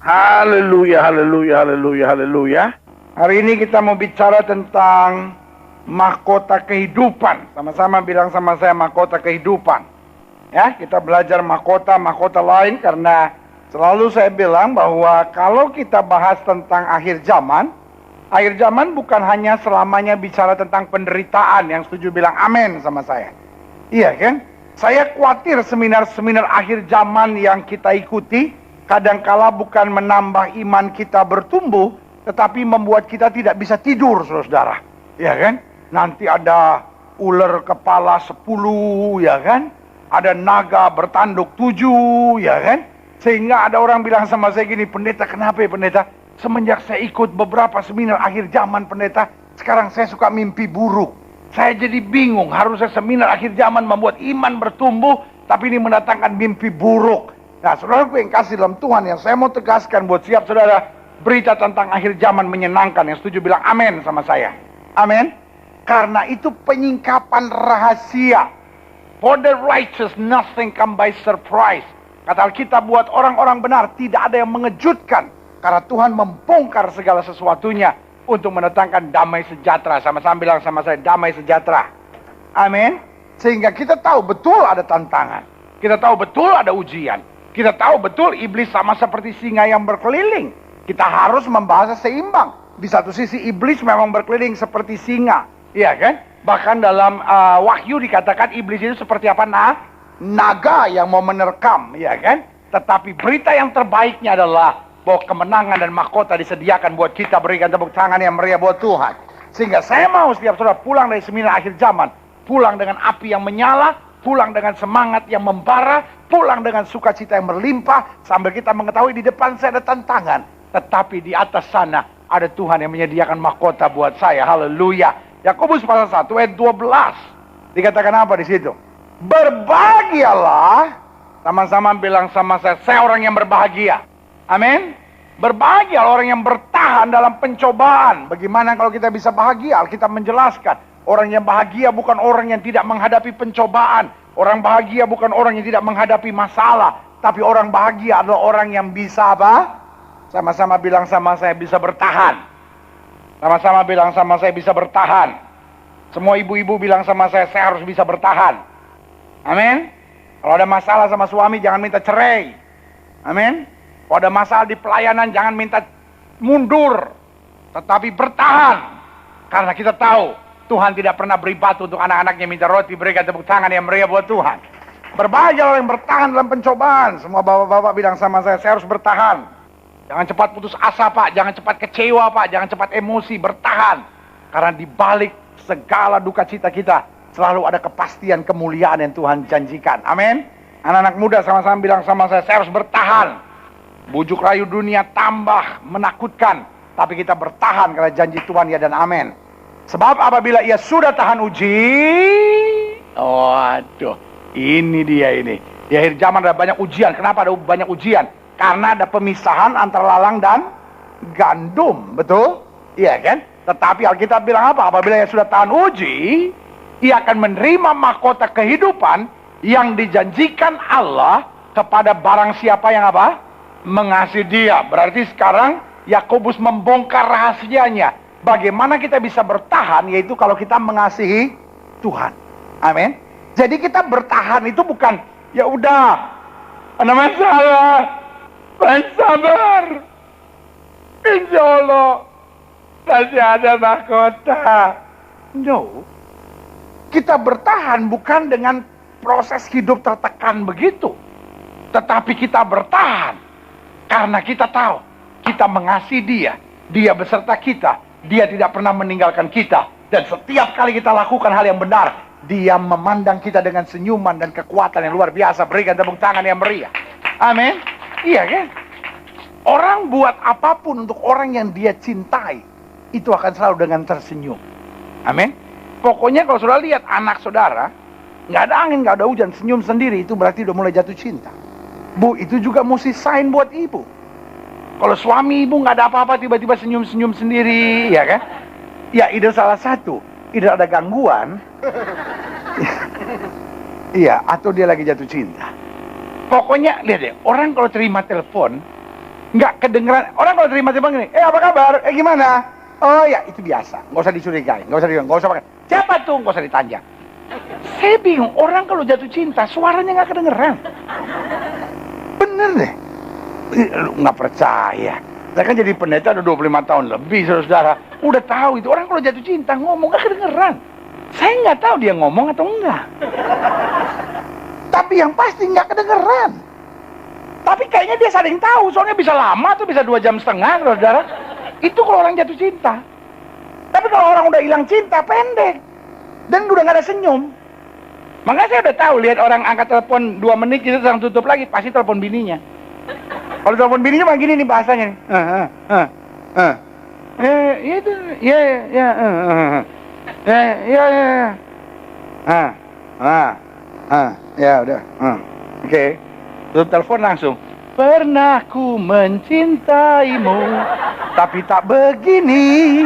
Haleluya, haleluya, haleluya, haleluya. Hari ini kita mau bicara tentang mahkota kehidupan. Sama-sama bilang sama saya, mahkota kehidupan. Ya, kita belajar mahkota lain karena selalu saya bilang bahwa kalau kita bahas tentang akhir zaman bukan hanya selamanya bicara tentang penderitaan. Yang setuju bilang amin sama saya. Iya kan? Saya khawatir seminar-seminar akhir zaman yang kita ikuti kadangkala bukan menambah iman kita bertumbuh, tetapi membuat kita tidak bisa tidur, saudara. Ya kan? Nanti ada ular kepala 10, ya kan? Ada naga bertanduk 7, ya kan? Sehingga ada orang bilang sama saya gini, pendeta, kenapa ya pendeta? Semenjak saya ikut beberapa seminar akhir zaman pendeta, sekarang saya suka mimpi buruk. Saya jadi bingung, harusnya seminar akhir zaman membuat iman bertumbuh, tapi ini mendatangkan mimpi buruk. Nah, saudaraku yang kasih dalam Tuhan, yang saya mau tegaskan buat siap saudara, berita tentang akhir zaman menyenangkan. Yang setuju bilang amin sama saya. Amin. Karena itu penyingkapan rahasia. For the righteous nothing come by surprise. Kata Alkitab, buat orang-orang benar tidak ada yang mengejutkan. Karena Tuhan membongkar segala sesuatunya untuk mendatangkan damai sejahtera. Sama-sama bilang sama saya, damai sejahtera. Amin. Sehingga kita tahu betul ada tantangan. Kita tahu betul ada ujian. Kita tahu betul iblis sama seperti singa yang berkeliling. Kita harus membahasnya seimbang. Di satu sisi iblis memang berkeliling seperti singa. Iya kan? Bahkan dalam Wahyu dikatakan iblis itu seperti apa? Naga yang mau menerkam. Iya kan? Tetapi berita yang terbaiknya adalah bahwa kemenangan dan mahkota disediakan buat kita. Berikan tepuk tangan yang meriah buat Tuhan. Sehingga saya mau setiap saudara pulang dari seminar akhir zaman, pulang dengan api yang menyala, pulang dengan semangat yang membara, pulang dengan sukacita yang berlimpah, sambil kita mengetahui di depan saya ada tantangan. Tetapi di atas sana ada Tuhan yang menyediakan mahkota buat saya. Haleluya. Yakobus pasal 1 ayat 12. Dikatakan apa di situ? Berbahagialah. Sama-sama bilang sama saya orang yang berbahagia. Amin. Berbahagia orang yang bertahan dalam pencobaan. Bagaimana kalau kita bisa bahagia? Alkitab menjelaskan, orang yang bahagia bukan orang yang tidak menghadapi pencobaan. Orang bahagia bukan orang yang tidak menghadapi masalah. Tapi orang bahagia adalah orang yang bisa apa? Sama-sama bilang sama saya, bisa bertahan. Sama-sama bilang sama saya, bisa bertahan. Semua ibu-ibu bilang sama saya harus bisa bertahan. Amin. Kalau ada masalah sama suami, jangan minta cerai. Amin. Kalau ada masalah di pelayanan, jangan minta mundur. Tetapi bertahan. Karena kita tahu Tuhan tidak pernah beri batu untuk anak-anaknya minta roti. Berikan tepuk tangan yang meriah buat Tuhan. Berbahagia orang yang bertahan dalam pencobaan. Semua bapak-bapak bilang sama saya harus bertahan. Jangan cepat putus asa, Pak. Jangan cepat kecewa, Pak. Jangan cepat emosi. Bertahan. Karena di balik segala duka cita kita, selalu ada kepastian kemuliaan yang Tuhan janjikan. Amin. Anak-anak muda sama-sama bilang sama saya harus bertahan. Bujuk rayu dunia tambah menakutkan. Tapi kita bertahan karena janji Tuhan ya dan amin. Sebab apabila ia sudah tahan uji, waduh, ini dia ini. Di akhir zaman ada banyak ujian. Kenapa ada banyak ujian? Karena ada pemisahan antara lalang dan gandum, betul? Iya kan? Tetapi Alkitab bilang apa? Apabila ia sudah tahan uji, ia akan menerima mahkota kehidupan yang dijanjikan Allah kepada barang siapa yang apa? Mengasihi dia. Berarti sekarang Yakobus membongkar rahasianya. Bagaimana kita bisa bertahan, yaitu kalau kita mengasihi Tuhan. Amin. Jadi kita bertahan itu bukan ya udah ada masalah, sabar, insya Allah masih ada mahkota. No. Kita bertahan bukan dengan proses hidup tertekan begitu, tetapi kita bertahan karena kita tahu kita mengasihi dia, dia beserta kita, dia tidak pernah meninggalkan kita. Dan setiap kali kita lakukan hal yang benar, dia memandang kita dengan senyuman dan kekuatan yang luar biasa. Berikan tepuk tangan yang meriah. Amin. Iya kan? Orang buat apapun untuk orang yang dia cintai, itu akan selalu dengan tersenyum. Amin. Pokoknya kalau saudara lihat anak saudara, nggak ada angin, nggak ada hujan, senyum sendiri, itu berarti udah mulai jatuh cinta. Bu, itu juga mesti sign buat ibu. Kalau suami ibu nggak ada apa-apa, tiba-tiba senyum-senyum sendiri, ya kan? Ya, itu salah satu. Itu ada gangguan. Iya, atau dia lagi jatuh cinta. Pokoknya, lihat deh, orang kalau terima telepon, nggak kedengeran. Orang kalau terima-terima gini, apa kabar? Gimana? Oh ya, itu biasa. Nggak usah dicurigai, nggak usah pakai. Siapa tuh? Nggak usah ditanya. Saya bingung, orang kalau jatuh cinta, suaranya nggak kedengeran. Bener deh. Lu nggak percaya. Saya kan jadi pendeta udah 25 tahun lebih, saudara. Udah tahu itu, orang kalau jatuh cinta, ngomong nggak kedengeran. Saya nggak tahu dia ngomong atau enggak. Tapi yang pasti nggak kedengeran. Tapi kayaknya dia saling tahu, soalnya bisa lama tuh, bisa 2,5 jam, saudara. Itu kalau orang jatuh cinta. Tapi kalau orang udah hilang cinta, pendek. Dan udah nggak ada senyum. Makanya saya udah tahu, lihat orang angkat telepon 2 menit, gitu, langsung tutup lagi, pasti telepon bininya. Kalau telepon bininya mah gini nih bahasanya nih. Itu, ya udah. Oke. Tutup telepon langsung. Pernah ku mencintaimu, tapi tak begini.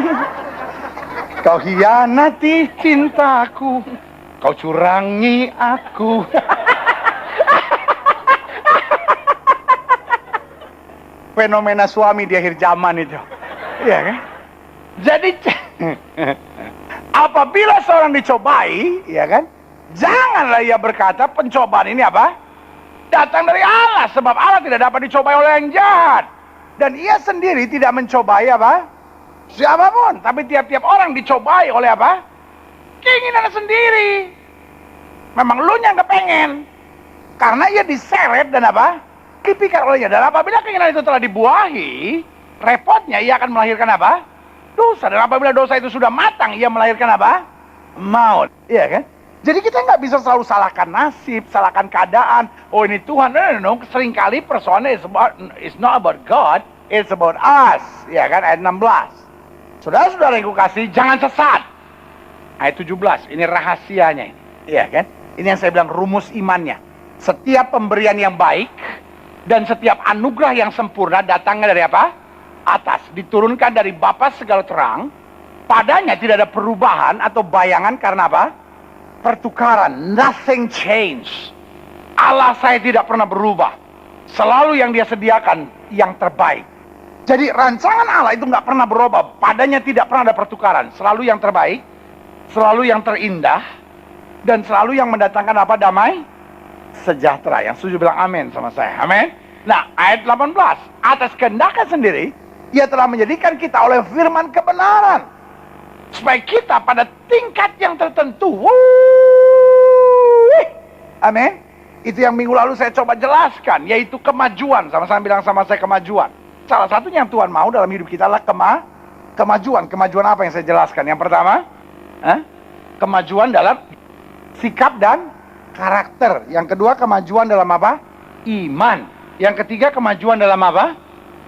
Kau hianati cintaku, kau curangi aku. Fenomena suami di akhir zaman itu. Iya kan? Jadi apabila seorang dicobai, ya kan? Janganlah ia berkata pencobaan ini apa? Datang dari Allah, sebab Allah tidak dapat dicobai oleh yang jahat. Dan ia sendiri tidak mencobai apa? Siapapun. Tapi tiap-tiap orang dicobai oleh apa? Keinginan sendiri. Memang lu yang kepengen. Karena ia diseret dan apa? Dipikir olehnya. Dan apabila keinginan itu telah dibuahi, repotnya ia akan melahirkan apa? Dosa. Dan apabila dosa itu sudah matang, ia melahirkan apa? Maut. Iya kan? Jadi kita nggak bisa selalu salahkan nasib, salahkan keadaan. Oh ini Tuhan, no. Seringkali persoalannya it's not about God, it's about us. Ya kan, ayat 16. Saudara-saudara yang kukasihi, jangan sesat. Ayat 17, ini rahasianya. Iya kan, ini yang saya bilang rumus imannya. Setiap pemberian yang baik dan setiap anugerah yang sempurna datangnya dari apa? Atas, diturunkan dari Bapa segala terang. Padanya tidak ada perubahan atau bayangan karena apa? Pertukaran, nothing change. Allah saya tidak pernah berubah. Selalu yang dia sediakan yang terbaik. Jadi rancangan Allah itu nggak pernah berubah. Padanya tidak pernah ada pertukaran. Selalu yang terbaik, selalu yang terindah, dan selalu yang mendatangkan apa? Damai, sejahtera. Yang setuju bilang amin sama saya. Amin. Nah, ayat 18. Atas kehendaknya sendiri, ia telah menjadikan kita oleh firman kebenaran. Supaya kita pada tingkat yang tertentu. Amin. Itu yang minggu lalu saya coba jelaskan. Yaitu kemajuan. Sama-sama bilang sama saya kemajuan. Salah satunya yang Tuhan mau dalam hidup kita adalah kemajuan. Kemajuan apa yang saya jelaskan? Yang pertama, kemajuan dalam sikap dan karakter. Yang kedua, kemajuan dalam apa? Iman. Yang ketiga, kemajuan dalam apa?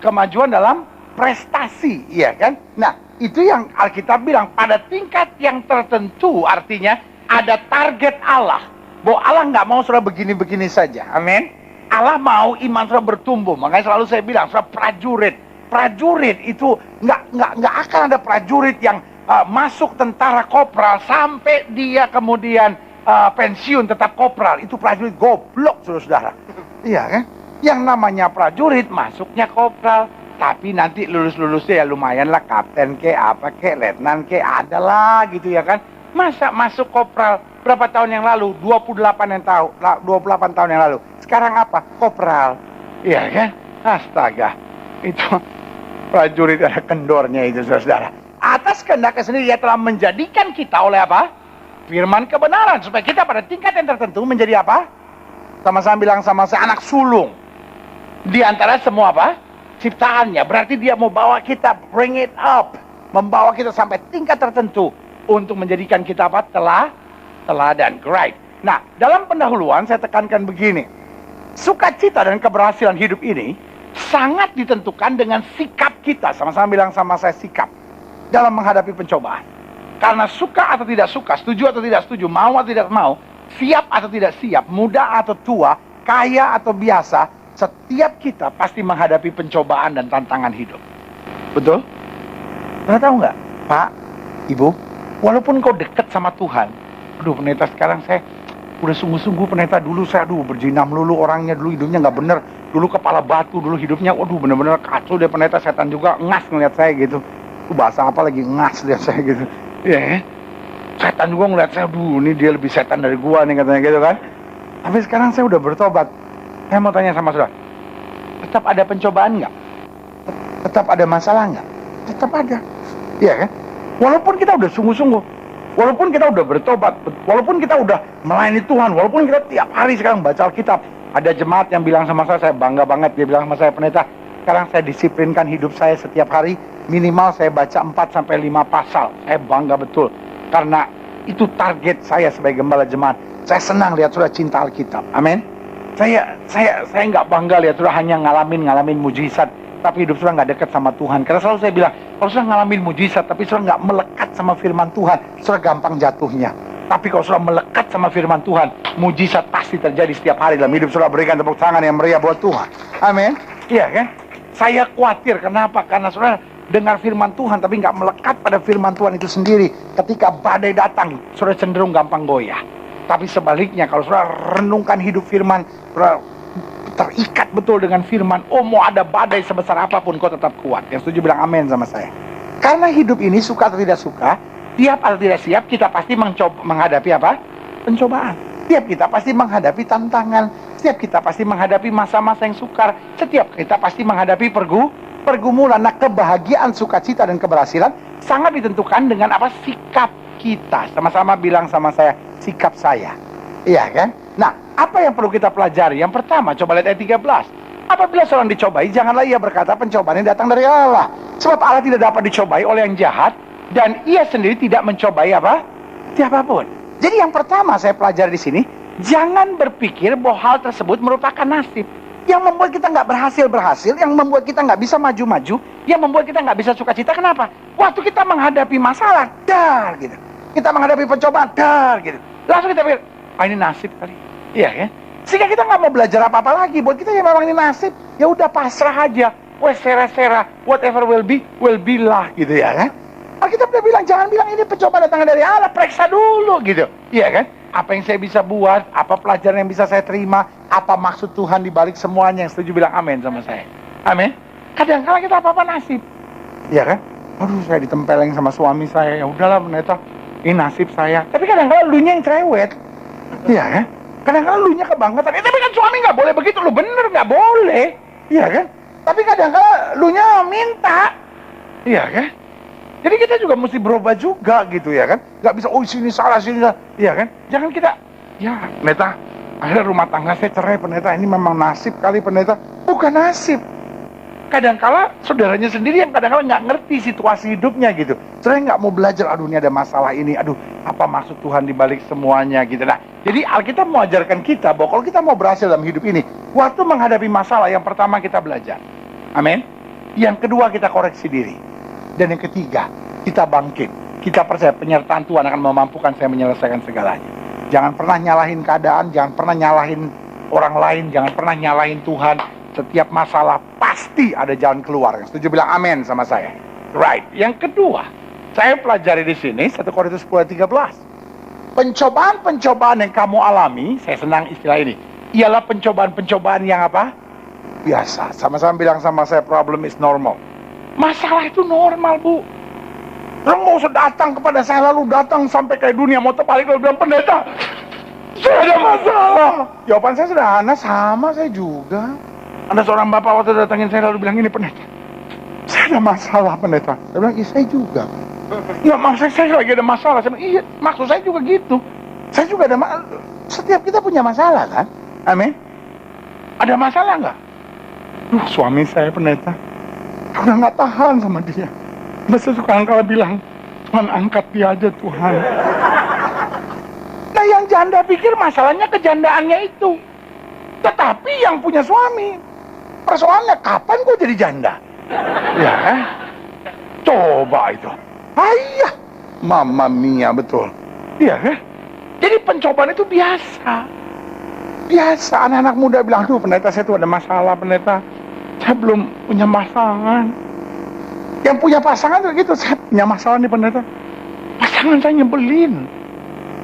Kemajuan dalam prestasi. Iya kan? Nah, itu yang Alkitab bilang pada tingkat yang tertentu, artinya ada target Allah. Bahwa Allah nggak mau saudara begini-begini saja. Amin. Allah mau iman saudara bertumbuh. Makanya selalu saya bilang, saudara prajurit. Prajurit itu nggak akan ada prajurit yang masuk tentara kopral sampai dia kemudian pensiun tetap kopral. Itu prajurit goblok, saudara-saudara. Iya kan? Yang namanya prajurit masuknya kopral. Tapi nanti lulus-lulusnya ya lumayan lah, kapten ke, apa ke, letnan ke, ada lah gitu ya kan. Masa masuk kopral berapa tahun yang lalu? 28 tahun yang lalu. Sekarang apa? Kopral. Iya kan? Astaga. Itu prajurit ada kendornya itu, saudara. Atas kehendaknya sendiri ia telah menjadikan kita oleh apa? Firman kebenaran. Supaya kita pada tingkat yang tertentu menjadi apa? Sama-sama bilang sama saya, anak sulung. Di antara semua apa? Ciptaannya. Berarti dia mau bawa kita, bring it up, membawa kita sampai tingkat tertentu untuk menjadikan kita apa? Teladan. Great. Nah, dalam pendahuluan saya tekankan begini. Sukacita dan keberhasilan hidup ini sangat ditentukan dengan sikap kita. Sama-sama bilang sama saya, sikap dalam menghadapi pencobaan. Karena suka atau tidak suka, setuju atau tidak setuju, mau atau tidak mau, siap atau tidak siap, muda atau tua, kaya atau biasa, setiap kita pasti menghadapi pencobaan dan tantangan hidup. Betul? Pernah tahu nggak, Pak, Ibu? Walaupun kau dekat sama Tuhan, aduh pendeta sekarang saya udah sungguh-sungguh pendeta, dulu saya berjina melulu orangnya, dulu hidupnya nggak bener, dulu kepala batu, dulu hidupnya, waduh bener-bener kacau dia pendeta, setan juga ngas ngeliat saya gitu. Bahasa apa lagi, ngas lihat saya gitu. Ya, setan juga ngeliat saya, aduh ini dia lebih setan dari gua nih katanya gitu kan. Tapi sekarang saya udah bertobat. Saya mau tanya sama saudara, tetap ada pencobaan nggak? Tetap ada masalah nggak? Tetap ada. Iya kan? Walaupun kita udah sungguh-sungguh, walaupun kita udah bertobat, walaupun kita udah melayani Tuhan, walaupun kita tiap hari sekarang baca Alkitab. Ada jemaat yang bilang sama saya bangga banget, dia bilang sama saya, pendeta, sekarang saya disiplinkan hidup saya setiap hari, minimal saya baca 4-5 pasal. Saya bangga betul, karena itu target saya sebagai gembala jemaat. Saya senang lihat saudara cinta Alkitab, amin. Saya nggak bangga lihat saudara hanya ngalamin mujizat, tapi hidup saudara nggak dekat sama Tuhan. Karena selalu saya bilang, kalau saudara ngalamin mujizat, tapi saudara nggak melekat sama firman Tuhan, saudara gampang jatuhnya. Tapi kalau saudara melekat sama firman Tuhan, mujizat pasti terjadi setiap hari dalam hidup saudara. Berikan tepuk tangan yang meriah buat Tuhan, amin. Iya kan? Saya khawatir, kenapa? Karena saudara dengar firman Tuhan, tapi nggak melekat pada firman Tuhan itu sendiri. Ketika badai datang, saudara cenderung gampang goyah. Tapi sebaliknya, kalau saudara renungkan hidup firman, saudara terikat betul dengan firman. Oh, mau ada badai sebesar apapun, kau tetap kuat. Yang setuju bilang amin sama saya. Karena hidup ini, suka atau tidak suka, siap atau tidak siap, kita pasti menghadapi apa? Pencobaan. Setiap kita pasti menghadapi tantangan. Setiap kita pasti menghadapi masa-masa yang sukar. Setiap kita pasti menghadapi pergumulan. Nah, kebahagiaan, sukacita, dan keberhasilan sangat ditentukan dengan apa? Sikap kita. Sama-sama bilang sama saya, sikap saya. Iya kan? Nah, apa yang perlu kita pelajari? Yang pertama, coba lihat ayat 13. Apabila seorang dicobai, janganlah ia berkata pencobaan yang datang dari Allah. Sebab Allah tidak dapat dicobai oleh yang jahat, dan ia sendiri tidak mencobai apa? Siapapun. Jadi yang pertama saya pelajari di sini, jangan berpikir bahwa hal tersebut merupakan nasib. Yang membuat kita nggak berhasil, yang membuat kita nggak bisa maju-maju, yang membuat kita nggak bisa sukacita. Kenapa? Waktu kita menghadapi masalah, dar gitu. Kita menghadapi pencobaan, dar gitu. Langsung kita pikir, ini nasib kali. Iya kan? Sehingga kita nggak mau belajar apa-apa lagi. Buat kita ya memang ini nasib. Ya udah pasrah aja. Wes sera-sera, whatever will be lah gitu ya kan? Alkitab udah bilang, jangan bilang ini pencobaan datangnya dari Allah, periksa dulu gitu. Iya kan? Apa yang saya bisa buat, apa pelajaran yang bisa saya terima, apa maksud Tuhan di balik semuanya. Yang setuju bilang amin sama saya. Amin. Kadang-kadang kita apa-apa nasib. Iya kan? Aduh, saya ditempeleng sama suami saya. Ya udahlah pendeta, ini nasib saya. Tapi kadang-kadang lunya yang cerewet. Iya kan? Kadang-kadang lunya kebangetan. Tapi kan suami nggak boleh begitu, lu bener nggak boleh. Iya kan? Tapi kadang-kadang lunya minta. Iya kan? Jadi kita juga mesti berubah juga gitu ya kan. Gak bisa, oh sini salah, sini salah. Iya kan. Jangan kita, ya pendeta, akhirnya rumah tangga saya cerai pendeta. Ini memang nasib kali pendeta. Bukan nasib. Kadang-kala saudaranya sendiri yang kadang-kala gak ngerti situasi hidupnya gitu. Saya gak mau belajar, aduh ini ada masalah ini. Aduh apa maksud Tuhan di balik semuanya gitu. Nah, jadi Alkitab mau ajarkan kita bahwa kalau kita mau berhasil dalam hidup ini, waktu menghadapi masalah, yang pertama kita belajar. Amin. Yang kedua kita koreksi diri. Dan yang ketiga, kita bangkit. Kita percaya penyertaan Tuhan akan memampukan saya menyelesaikan segalanya. Jangan pernah nyalahin keadaan, jangan pernah nyalahin orang lain, jangan pernah nyalahin Tuhan. Setiap masalah pasti ada jalan keluar. Yang setuju bilang amin sama saya. Right. Yang kedua, saya pelajari di sini 1 Korintus 10:13. Pencobaan-pencobaan yang kamu alami, saya senang istilah ini, ialah pencobaan-pencobaan yang apa? Biasa. Sama-sama bilang sama saya, problem is normal. Masalah itu normal, Bu. Lo nggak usah datang kepada saya, lalu datang sampai kayak dunia mau terbalik, lalu bilang, pendeta, saya ada masalah. Jawaban saya sederhana, sama saya juga. Ada seorang bapak waktu datangin saya lalu bilang, ini pendeta, saya ada masalah pendeta. Saya bilang, iya saya juga. Nggak, maksud saya lagi ada masalah. Saya bilang, iya maksud saya juga gitu. Saya juga ada masalah. Setiap kita punya masalah kan? Amin. Ada masalah nggak? Suami saya pendeta, udah nggak tahan sama dia. Masa suka angkala bilang, Tuhan angkat dia aja Tuhan. Nah yang janda pikir masalahnya kejandaannya itu. Tetapi yang punya suami, persoalannya kapan gue jadi janda? Ya kan? Coba itu. Ayah, Mamma Mia betul. Iya kan? Jadi pencobaan itu biasa. Biasa anak-anak muda bilang, aduh pendeta saya tuh ada masalah pendeta. Saya belum punya pasangan. Yang punya pasangan tuh gitu, saya punya masalah nih pendeta. Pasangan saya nyebelin.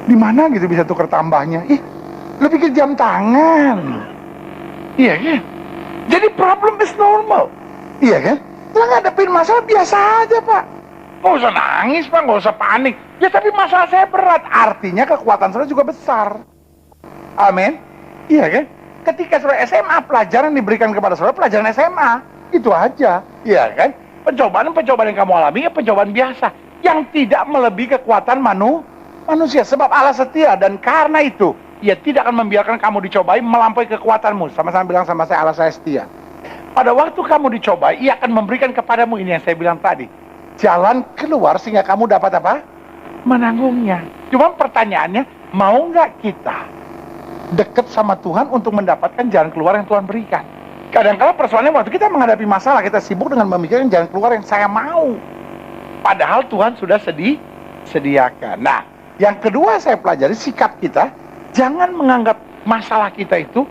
Di mana gitu bisa tukar tambahnya? Ih, lu pikir jam tangan? Iya kan? Jadi problem is normal. Iya kan? Kita ngadepin masalah biasa aja, Pak. Nggak usah nangis, Pak, nggak usah panik. Ya tapi masalah saya berat, artinya kekuatan saudara juga besar. Amin. Iya kan? Ketika saudara SMA, pelajaran diberikan kepada saudara pelajaran SMA. Itu aja. Iya kan? Pencobaan yang kamu alami ya pencobaan biasa. Yang tidak melebihi kekuatan manusia. Sebab Allah setia, dan karena itu Ia tidak akan membiarkan kamu dicobai melampaui kekuatanmu. Sama-sama bilang sama saya, Allah saya setia. Pada waktu kamu dicobai, Ia akan memberikan kepadamu, ini yang saya bilang tadi, jalan keluar sehingga kamu dapat apa? Menanggungnya. Cuma pertanyaannya, mau nggak kita dekat sama Tuhan untuk mendapatkan jalan keluar yang Tuhan berikan? Kadang-kadang persoalannya waktu kita menghadapi masalah, kita sibuk dengan memikirkan jalan keluar yang saya mau. Padahal Tuhan sudah sediakan. Nah, yang kedua saya pelajari, sikap kita, jangan menganggap masalah kita itu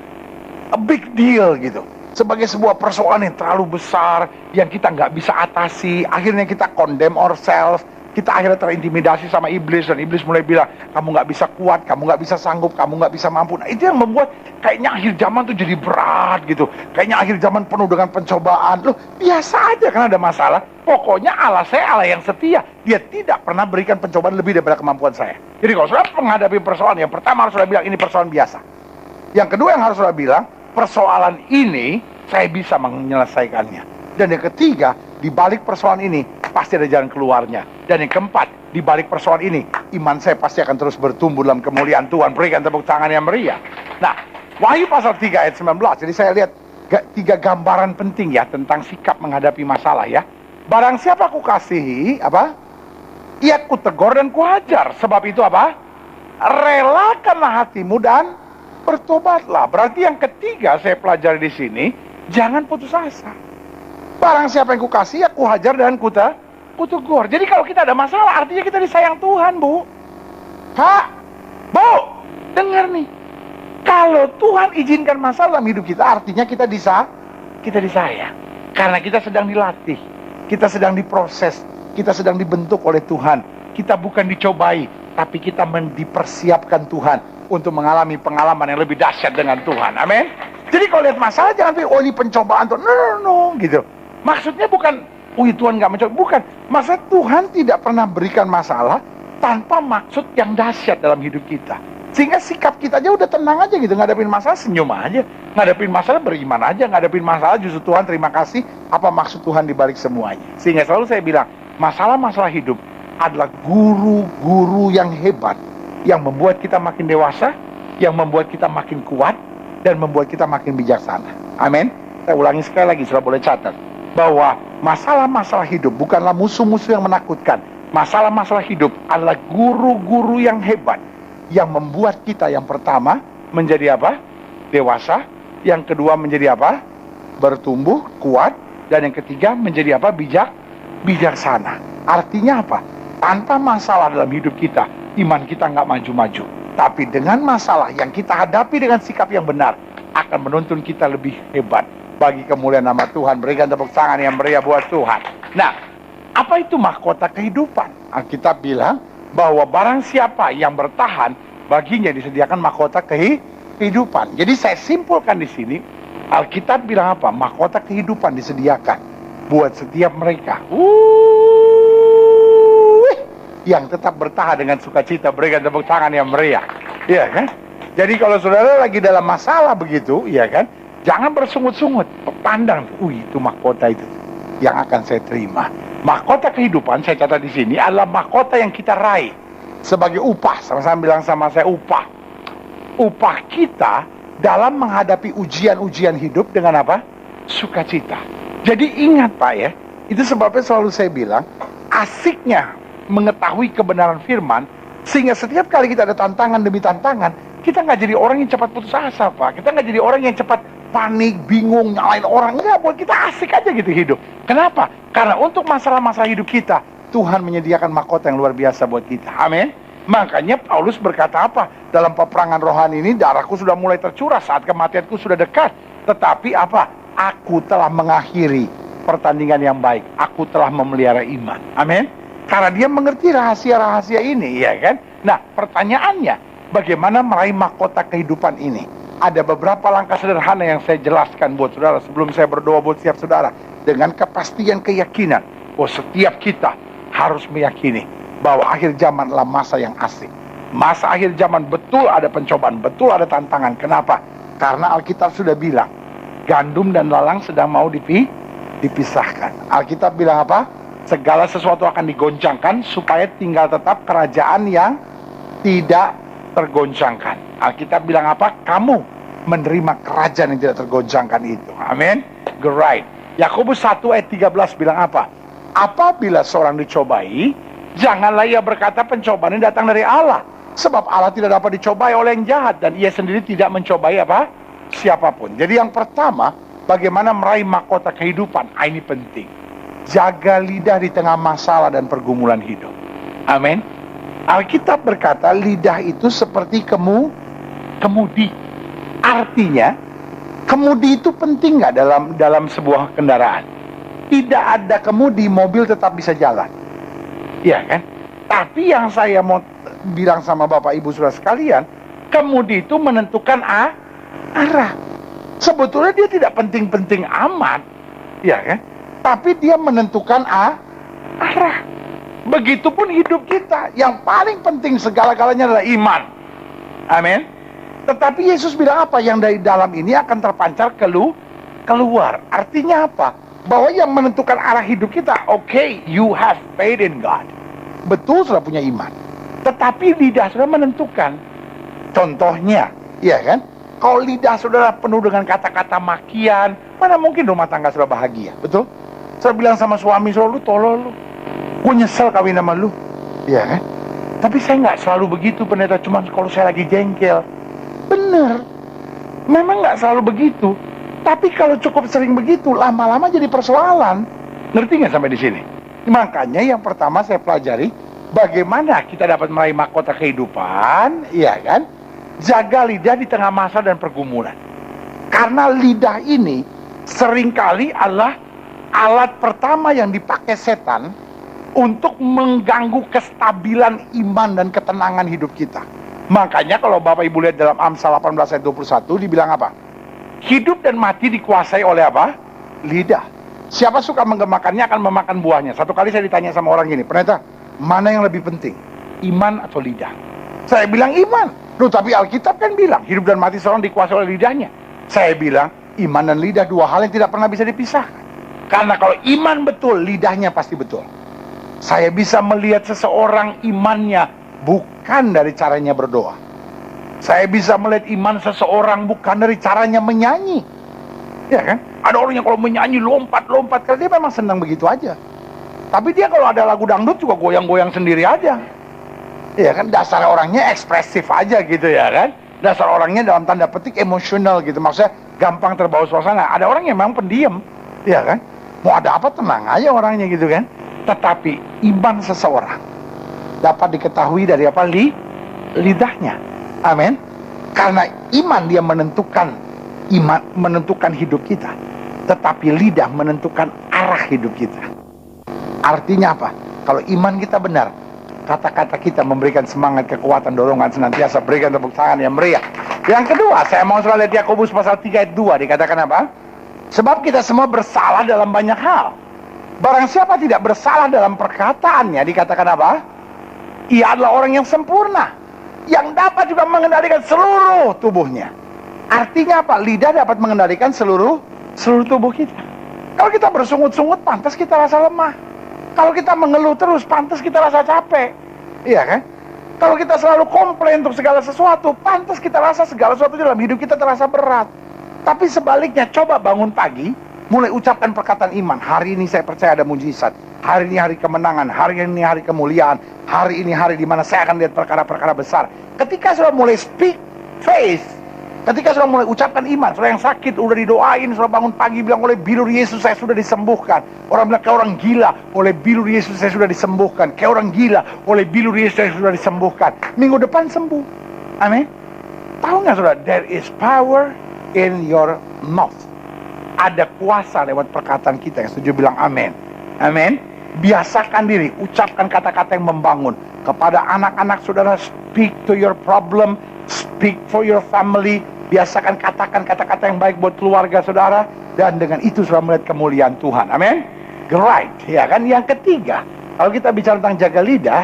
a big deal gitu. Sebagai sebuah persoalan yang terlalu besar, yang kita nggak bisa atasi, akhirnya kita condemn ourselves, kita akhirnya terintimidasi sama iblis, dan iblis mulai bilang, kamu nggak bisa kuat, kamu nggak bisa sanggup, kamu nggak bisa mampu. Nah, itu yang membuat kayaknya akhir zaman tuh jadi berat gitu. Kayaknya akhir zaman penuh dengan pencobaan. Loh, biasa aja kan ada masalah. Pokoknya Allah saya Allah yang setia. Dia tidak pernah berikan pencobaan lebih daripada kemampuan saya. Jadi kalau saudara menghadapi persoalan, yang pertama harus saudara bilang, ini persoalan biasa. Yang kedua yang harus saudara bilang, persoalan ini saya bisa menyelesaikannya. Dan yang ketiga, di balik persoalan ini pasti ada jalan keluarnya. Dan yang keempat, di balik persoalan ini iman saya pasti akan terus bertumbuh dalam kemuliaan Tuhan. Berikan tepuk tangan yang meriah. Nah, Wahyu pasal 3 ayat 19. Jadi saya lihat 3 gambaran penting ya tentang sikap menghadapi masalah ya. Barang siapa ku kasihi, apa? Ia ku tegur dan ku hajar. Sebab itu apa? Relakanlah hatimu dan bertobatlah. Berarti yang ketiga saya pelajari di sini, jangan putus asa. Barang siapa yang ku kasih, aku hajar dan ku tegur. Jadi kalau kita ada masalah, artinya kita disayang Tuhan, Bu. Pak, Bu, dengar nih. Kalau Tuhan izinkan masalah dalam hidup kita, artinya kita disayang. Karena kita sedang dilatih, kita sedang diproses, kita sedang dibentuk oleh Tuhan. Kita bukan dicobai, tapi kita dipersiapkan Tuhan untuk mengalami pengalaman yang lebih dahsyat dengan Tuhan. Amin. Jadi kalau lihat masalah jangan pikir, oh ini pencobaan tuh, no, gitu. Maksudnya bukan, oh Tuhan nggak mencoba, bukan. Maksudnya Tuhan tidak pernah berikan masalah tanpa maksud yang dahsyat dalam hidup kita. Sehingga sikap kita aja udah tenang aja gitu, ngadepin masalah senyum aja, ngadepin masalah beriman aja, ngadepin masalah justru Tuhan terima kasih, apa maksud Tuhan dibalik semuanya. Sehingga selalu saya bilang, masalah-masalah hidup adalah guru-guru yang hebat, yang membuat kita makin dewasa, yang membuat kita makin kuat, dan membuat kita makin bijaksana. Amin. Saya ulangi sekali lagi, sudah boleh catat, bahwa masalah-masalah hidup bukanlah musuh-musuh yang menakutkan. Masalah-masalah hidup adalah guru-guru yang hebat, yang membuat kita yang pertama menjadi apa? Dewasa. Yang kedua menjadi apa? Bertumbuh, kuat. Dan yang ketiga menjadi apa? Bijaksana. Artinya apa? Tanpa masalah dalam hidup kita, iman kita nggak maju-maju. Tapi dengan masalah yang kita hadapi dengan sikap yang benar, akan menuntun kita lebih hebat bagi kemuliaan nama Tuhan. Berikan tepuk tangan yang meriah buat Tuhan. Nah, apa itu mahkota kehidupan? Alkitab bilang bahwa barang siapa yang bertahan, baginya disediakan mahkota kehidupan. Jadi saya simpulkan di sini, Alkitab bilang apa? Mahkota kehidupan disediakan buat setiap mereka yang tetap bertahan dengan sukacita. Berikan tepuk tangan yang meriah. Iya kan? Jadi kalau saudara lagi dalam masalah begitu, iya kan? Jangan bersungut-sungut. Pandang, itu mahkota itu yang akan saya terima. Mahkota kehidupan, saya catat di sini, adalah mahkota yang kita raih sebagai upah. Sama-sama bilang sama saya, upah. Upah kita dalam menghadapi ujian-ujian hidup dengan apa? Sukacita. Jadi ingat Pak ya, itu sebabnya selalu saya bilang, asiknya mengetahui kebenaran firman, sehingga setiap kali kita ada tantangan demi tantangan, kita nggak jadi orang yang cepat putus asa Pak. Kita nggak jadi orang yang cepat panik, bingung, nyalain orang. Enggak, buat kita asik aja gitu hidup. Kenapa? Karena untuk masalah-masalah hidup kita, Tuhan menyediakan mahkota yang luar biasa buat kita. Amin. Makanya Paulus berkata apa? Dalam peperangan rohani ini, darahku sudah mulai tercurah, saat kematianku sudah dekat. Tetapi apa? Aku telah mengakhiri pertandingan yang baik. Aku telah memelihara iman. Amin. Karena dia mengerti rahasia-rahasia ini, ya kan? Nah, pertanyaannya, bagaimana meraih mahkota kehidupan ini? ada beberapa langkah sederhana yang saya jelaskan buat saudara sebelum saya berdoa buat setiap saudara. Dengan kepastian keyakinan bahwa setiap kita harus meyakini bahwa akhir zaman adalah masa yang asik. Masa akhir zaman betul ada pencobaan, betul ada tantangan. Kenapa? Karena Alkitab sudah bilang, gandum dan lalang sedang mau dipisahkan. Alkitab bilang apa? Segala sesuatu akan digoncangkan supaya tinggal tetap kerajaan yang tidak tergoncangkan. Alkitab bilang apa? Kamu menerima kerajaan yang tidak tergoncangkan itu. Amin. Great. Yakobus 1 ayat 13 bilang apa? Apabila seorang dicobai, janganlah ia berkata pencobaan ini datang dari Allah. Sebab Allah tidak dapat dicobai oleh yang jahat, dan ia sendiri tidak mencobai apa? Siapapun. Jadi yang pertama, bagaimana meraih mahkota kehidupan. Ini penting. Jaga lidah di tengah masalah dan pergumulan hidup. Amin. Alkitab berkata lidah itu seperti kemudi. Artinya kemudi itu penting nggak dalam sebuah kendaraan? Tidak ada kemudi, mobil tetap bisa jalan. Iya kan? Tapi yang saya mau bilang sama Bapak Ibu Saudara sekalian, kemudi itu menentukan arah. Sebetulnya dia tidak penting-penting amat, ya kan? Tapi dia menentukan arah. Begitupun hidup kita. Yang paling penting segala-galanya adalah iman. Amin. Tetapi Yesus bilang apa? Yang dari dalam ini akan terpancar keluar. Artinya apa? Bahwa yang menentukan arah hidup kita, okay, you have faith in God. Betul sudah punya iman. Tetapi lidah sudah menentukan. Contohnya, ya kan? Kalau lidah saudara penuh dengan kata-kata makian, mana mungkin rumah tangga sudah bahagia, betul? Saya bilang sama suami, lu tolol lu. Gue nyesel kawin sama lu. Iya kan? Tapi saya nggak selalu begitu, pendeta. Cuma kalau saya lagi jengkel. Bener. Memang nggak selalu begitu. Tapi kalau cukup sering begitu, lama-lama jadi persoalan. Ngerti nggak sampai di sini? Makanya yang pertama saya pelajari, bagaimana kita dapat meraih mahkota kehidupan, iya kan? Jaga lidah di tengah masa dan pergumulan. Karena lidah ini seringkali adalah alat pertama yang dipakai setan untuk mengganggu kestabilan iman dan ketenangan hidup kita. Makanya kalau Bapak Ibu lihat dalam Amsal 18 ayat 21 dibilang apa? Hidup dan mati dikuasai oleh apa? Lidah. Siapa suka menggemakannya akan memakan buahnya. Satu kali saya ditanya sama orang gini, pendeta, mana yang lebih penting? Iman atau lidah? Saya bilang iman. Loh, tapi Alkitab kan bilang hidup dan mati seorang dikuasai oleh lidahnya. Saya bilang iman dan lidah dua hal yang tidak pernah bisa dipisahkan. Karena kalau iman betul, lidahnya pasti betul. Saya bisa melihat seseorang imannya bukan dari caranya berdoa. Saya bisa melihat iman seseorang bukan dari caranya menyanyi. Ya kan? Ada orang yang kalau menyanyi lompat-lompat, karena dia memang senang begitu aja. Tapi dia kalau ada lagu dangdut juga goyang-goyang sendiri aja. Ya kan? Dasar orangnya ekspresif aja gitu ya kan? Dasar orangnya dalam tanda petik emosional gitu. Maksudnya gampang terbawa suasana. Ada orang yang memang pendiam. Ya kan? Mau ada apa tenang aja orangnya gitu kan? Tetapi iman seseorang dapat diketahui dari apa? Lidahnya. Amin. Karena iman dia menentukan hidup kita. Tetapi lidah menentukan arah hidup kita. Artinya apa? Kalau iman kita benar, kata-kata kita memberikan semangat, kekuatan, dorongan senantiasa. Berikan tepuk tangan yang meriah. Yang kedua, saya mau selalu lihat Yakobus pasal 3 ayat 2. Dikatakan apa? Sebab kita semua bersalah dalam banyak hal. Barang siapa tidak bersalah dalam perkataannya, dikatakan apa? Ia adalah orang yang sempurna, yang dapat juga mengendalikan seluruh tubuhnya. Artinya apa? Lidah dapat mengendalikan seluruh tubuh kita. Kalau kita bersungut-sungut, pantas kita rasa lemah. Kalau kita mengeluh terus, pantas kita rasa capek. Iya kan? Kalau kita selalu komplain untuk segala sesuatu, pantas kita rasa segala sesuatu dalam hidup kita terasa berat. Tapi sebaliknya, coba bangun pagi, mulai ucapkan perkataan iman. Hari ini saya percaya ada mujizat. Hari ini hari kemenangan. Hari ini hari kemuliaan. Hari ini hari di mana saya akan lihat perkara-perkara besar. Ketika sudah mulai speak faith, ketika sudah mulai ucapkan iman, sudah yang sakit udah didoain, sudah bangun pagi bilang oleh bilur Yesus saya sudah disembuhkan. Orang bilang kayak orang gila, oleh bilur Yesus saya sudah disembuhkan. Kayak orang gila, oleh bilur Yesus saya sudah disembuhkan. Minggu depan sembuh. Amin. Tahu nggak saudara? There is power in your mouth. Ada kuasa lewat perkataan kita. Yang setuju bilang amin. Amin. Biasakan diri, ucapkan kata-kata yang membangun. Kepada anak-anak saudara, speak to your problem, speak for your family, Biasakan katakan kata-kata yang baik buat keluarga saudara, dan dengan itu saudara melihat kemuliaan Tuhan. Amin. Right, ya kan? Yang ketiga, kalau kita bicara tentang jaga lidah,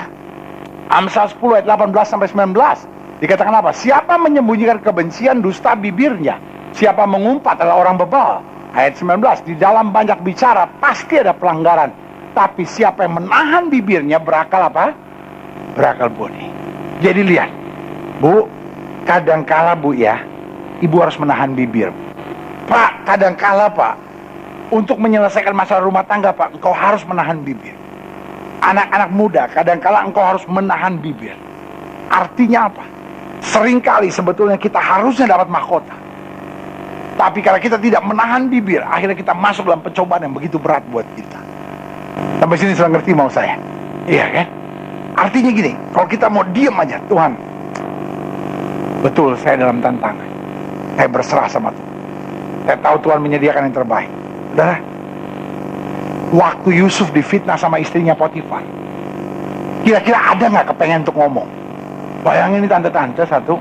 Amsal 10 ayat 18 sampai 19 dikatakan apa? Siapa menyembunyikan kebencian, dusta bibirnya. Siapa mengumpat adalah orang bebal. Ayat 19, di dalam banyak bicara pasti ada pelanggaran, tapi siapa yang menahan bibirnya berakal apa? Berakal budi. Jadi lihat, Bu, kadangkala Bu ya, Ibu harus menahan bibir. Pak, kadangkala Pak, untuk menyelesaikan masalah rumah tangga Pak, engkau harus menahan bibir. Anak-anak muda, kadangkala engkau harus menahan bibir. Artinya apa? Seringkali sebetulnya kita harusnya dapat mahkota, tapi karena kita tidak menahan bibir, akhirnya kita masuk dalam pencobaan yang begitu berat buat kita. Sampai sini sudah ngerti mau saya? Iya kan? Artinya gini, kalau kita mau diam aja, Tuhan, betul saya dalam tantangan, saya berserah sama Tuhan, saya tahu Tuhan menyediakan yang terbaik. Udah, waktu Yusuf difitnah sama istrinya Potifar, kira-kira ada nggak kepengen untuk ngomong? Bayangin ini tante-tante satu,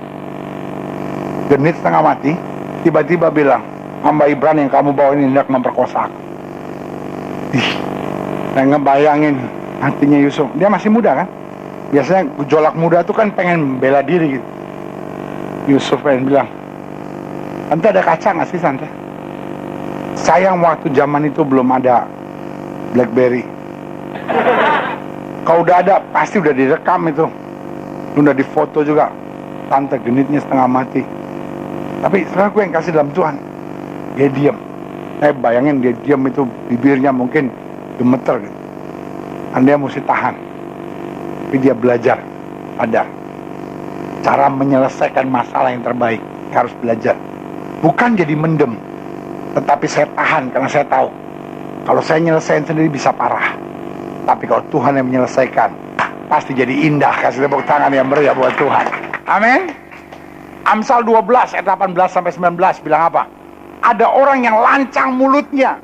genit setengah mati, tiba-tiba bilang, hamba Ibran yang kamu bawa ini hendak memperkosa aku. Saya ngebayangin hatinya Yusuf. Dia masih muda kan? Biasanya gejolak muda tuh kan pengen bela diri gitu. Yusuf pengen bilang, tante ada kaca nggak sih tante? Sayang waktu zaman itu belum ada BlackBerry. Kalau udah ada pasti udah direkam itu, udah difoto juga. Tante genitnya setengah mati. Tapi setelah gue yang kasih dalam Tuhan, dia diam. Saya bayangin dia diam itu, bibirnya mungkin gemeter gitu. Dan dia mesti tahan. Tapi dia belajar, ada cara menyelesaikan masalah yang terbaik. Harus belajar. Bukan jadi mendem, tetapi saya tahan karena saya tahu kalau saya nyelesain sendiri bisa parah. Tapi kalau Tuhan yang menyelesaikan, pasti jadi indah. Kasih tepuk tangan yang meriah buat Tuhan. Amin. Amsal 12 ayat 18 sampai 19 bilang apa? Ada orang yang lancang mulutnya.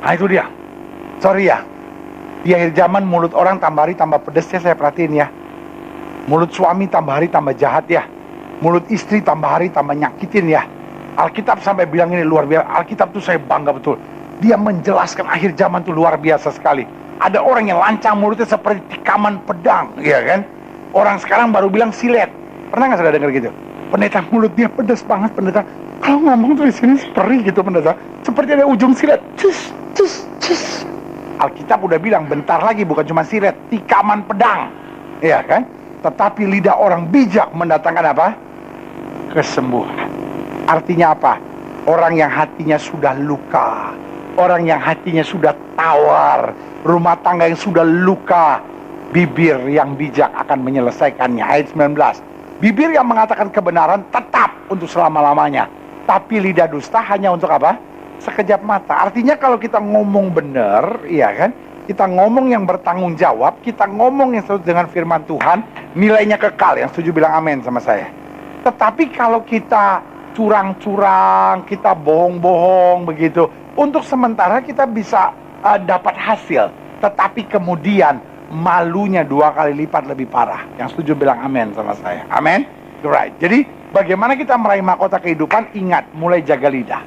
Nah itu dia. Sorry ya, di akhir zaman mulut orang tambah hari tambah pedes ya, saya perhatiin ya. Mulut suami tambah hari tambah jahat ya. Mulut istri tambah hari tambah nyakitin ya. Alkitab sampai bilang ini luar biasa. Alkitab tuh saya bangga betul. Dia menjelaskan akhir zaman tuh luar biasa sekali. Ada orang yang lancang mulutnya seperti tikaman pedang, ya kan? Orang sekarang baru bilang silet. Pernah nggak saudara dengar gitu? Pendeta mulut dia pedas banget, pendeta. Kalau ngomong tuh di sini perih gitu pendeta. Seperti ada ujung silet. Cus, cus, cus. Alkitab udah bilang bentar lagi bukan cuma silet, tikaman pedang, ya kan? Tetapi lidah orang bijak mendatangkan apa? Kesembuhan. Artinya apa? Orang yang hatinya sudah luka, orang yang hatinya sudah tawar, rumah tangga yang sudah luka, bibir yang bijak akan menyelesaikannya. Ayat 19. Bibir yang mengatakan kebenaran tetap untuk selama-lamanya, tapi lidah dusta hanya untuk apa? Sekejap mata. Artinya kalau kita ngomong benar, iya kan? Kita ngomong yang bertanggung jawab, kita ngomong yang sesuai dengan firman Tuhan, nilainya kekal. Yang setuju bilang amin sama saya. Tetapi kalau kita curang-curang, kita bohong-bohong begitu, untuk sementara kita bisa dapat hasil, tetapi kemudian malunya 2 kali lipat lebih parah. Yang setuju bilang amin sama saya. Amin. Right. Jadi bagaimana kita meraih mahkota kehidupan? Ingat, mulai jaga lidah.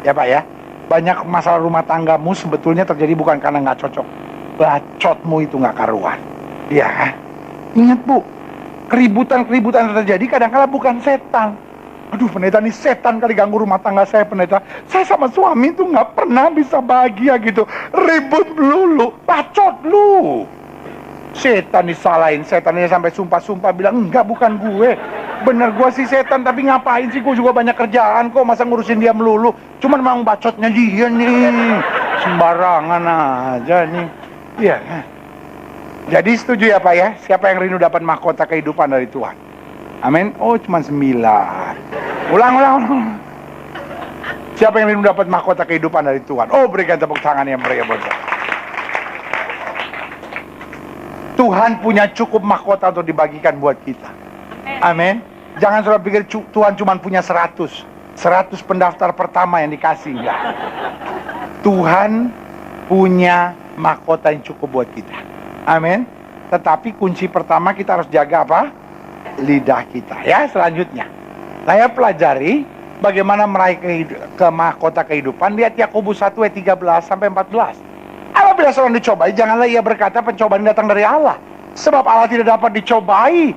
Ya Pak ya. Banyak masalah rumah tanggamu sebetulnya terjadi bukan karena nggak cocok, bacotmu itu nggak karuan. Iya. Ingat Bu, keributan-keributan yang terjadi kadang-kala bukan setan. Aduh pendeta, ini setan kali ganggu rumah tangga saya pendeta. Saya sama suami itu nggak pernah bisa bahagia gitu. Ribut melulu, bacot lu. Setan disalahin, setannya sampai sumpah-sumpah bilang, enggak bukan gue. Bener gue sih setan, tapi ngapain sih, gue juga banyak kerjaan kok, masa ngurusin dia melulu. Cuman memang bacotnya dia nih, sembarangan aja nih. Iya. Jadi setuju ya Pak ya, siapa yang rindu dapat mahkota kehidupan dari Tuhan? Amin. Oh cuma 9. Ulang. Siapa yang rindu dapat mahkota kehidupan dari Tuhan? Oh berikan tepuk tangan yang meriah buat Tuhan. Tuhan punya cukup mahkota untuk dibagikan buat kita. Amin. Jangan saudara pikir Tuhan cuma punya 100 pendaftar pertama yang dikasih. Enggak. Tuhan punya mahkota yang cukup buat kita. Amin. Tetapi kunci pertama kita harus jaga apa? Lidah kita. Ya, selanjutnya saya pelajari bagaimana meraih ke mahkota kehidupan? Lihat Yakobus 1 ayat 13 sampai 14. Apabila seorang dicobai, janganlah ia berkata pencobaan datang dari Allah. Sebab Allah tidak dapat dicobai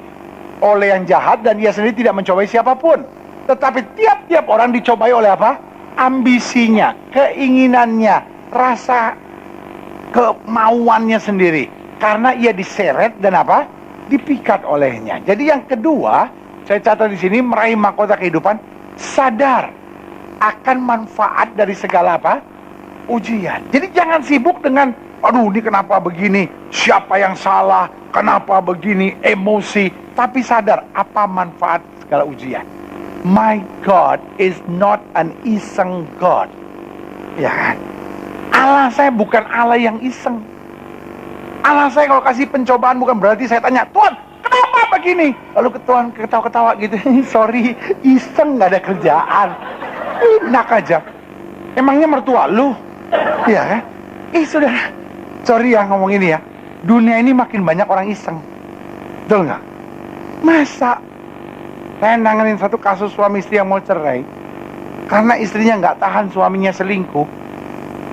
oleh yang jahat, dan ia sendiri tidak mencobai siapapun. Tetapi tiap-tiap orang dicobai oleh apa? Ambisinya, keinginannya, rasa kemauannya sendiri. Karena ia diseret dan apa? Dipikat olehnya. Jadi yang kedua, saya catat di sini, meraih mahkota kehidupan, sadar akan manfaat dari segala apa? Ujian. Jadi jangan sibuk dengan, aduh ini kenapa begini, siapa yang salah, kenapa begini, emosi. Tapi sadar apa manfaat segala ujian. My God is not an iseng God. Ya kan? Allah saya bukan Allah yang iseng. Allah saya kalau kasih pencobaan bukan berarti saya tanya, Tuhan kenapa begini? Lalu Tuhan ketawa-ketawa gitu, sorry, iseng, gak ada kerjaan, enak aja. Emangnya mertua lu? Iya kan? Saudara, sorry ya ngomong ini ya, dunia ini makin banyak orang iseng. Betul gak? Masa saya nanganin satu kasus suami istri yang mau cerai karena istrinya gak tahan suaminya selingkuh.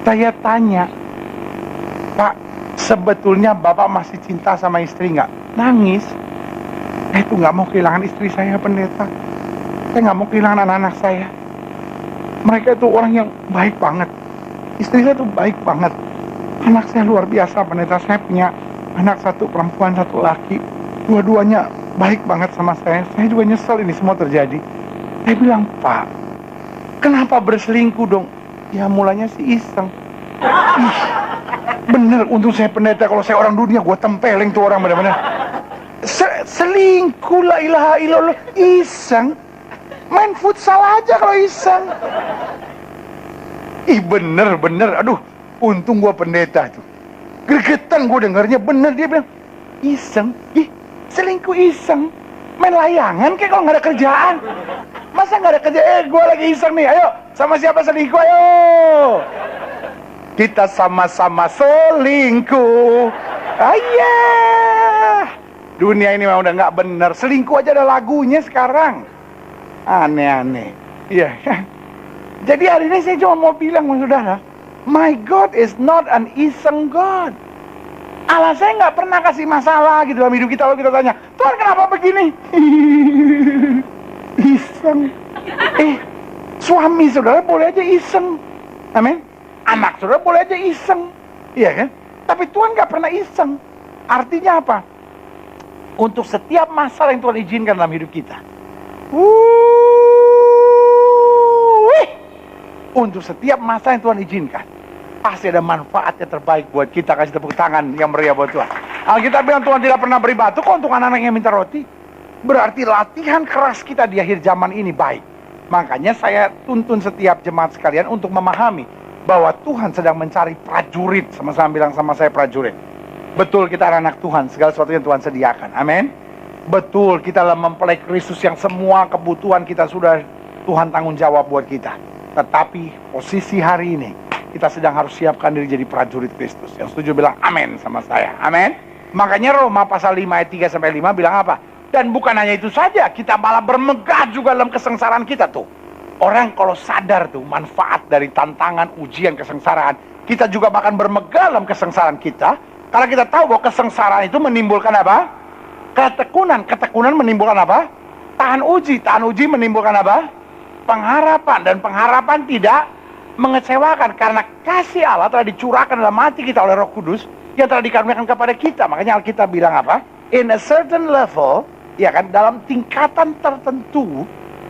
Saya tanya, Pak, sebetulnya Bapak masih cinta sama istri nggak? Nangis. Saya itu nggak mau kehilangan istri saya, pendeta. Saya nggak mau kehilangan anak-anak saya. Mereka itu orang yang baik banget. Istri saya itu baik banget. Anak saya luar biasa, pendeta. Saya punya anak satu perempuan, satu laki. Dua-duanya baik banget sama saya. Saya juga nyesel ini semua terjadi. Saya bilang, Pak, kenapa berselingkuh dong? Ya mulanya sih iseng. Ih, bener, untung saya pendeta. Kalau saya orang dunia, gue tempeleng tuh orang bener-bener. Selingkuh, la ilaha illallah, iseng. Main futsal aja kalau iseng. Ih bener, aduh, untung gue pendeta tuh. Gregetan gue dengarnya, bener. Dia bilang, iseng. Ih, selingkuh iseng. Main layangan kayak kalau gak ada kerjaan. Masa gak ada kerjaan? Gue lagi iseng nih, ayo. Sama siapa selingkuh, ayo. Kita sama-sama selingkuh. Ayah. Dunia ini memang udah gak bener. Selingkuh aja ada lagunya sekarang. Aneh-aneh. Iya. Jadi hari ini saya cuma mau bilang sama saudara, my God is not an iseng God. Allah saya gak pernah kasih masalah gitu dalam hidup kita. Lalu kita tanya, Tuhan kenapa begini? Iseng. Suami saudara boleh aja iseng. Amin. Anak saudara boleh aja iseng. Iya kan? Tapi Tuhan gak pernah iseng. Artinya apa? Untuk setiap masalah yang Tuhan izinkan dalam hidup kita, untuk setiap masalah yang Tuhan izinkan, pasti ada manfaat yang terbaik buat kita. Kasih tepuk tangan yang meriah buat Tuhan. Alkitab bilang Tuhan tidak pernah beri batu kok untuk anak-anak yang minta roti. Berarti latihan keras kita di akhir zaman ini baik. Makanya saya tuntun setiap jemaat sekalian untuk memahami bahwa Tuhan sedang mencari prajurit. Sama-sama bilang sama saya, prajurit. Betul, kita anak Tuhan, segala sesuatu yang Tuhan sediakan. Amin. Betul, kita adalah mempelai Kristus yang semua kebutuhan kita sudah Tuhan tanggung jawab buat kita. Tetapi posisi hari ini kita sedang harus siapkan diri jadi prajurit Kristus. Yang setuju bilang amin sama saya. Amin. Makanya Roma pasal 5 ayat 3 sampai 5 bilang apa? Dan bukan hanya itu saja, kita malah bermegah juga dalam kesengsaraan kita tuh. Orang kalau sadar tuh manfaat dari tantangan, ujian, kesengsaraan, kita juga bahkan bermegah dalam kesengsaraan kita. Karena kita tahu bahwa kesengsaraan itu menimbulkan apa? Ketekunan. Ketekunan menimbulkan apa? Tahan uji. Tahan uji menimbulkan apa? Pengharapan. Dan pengharapan tidak mengecewakan. Karena kasih Allah telah dicurahkan dalam hati kita oleh Roh Kudus yang telah dikaruniakan kepada kita. Makanya Alkitab bilang apa? In a certain level, ya kan, dalam tingkatan tertentu,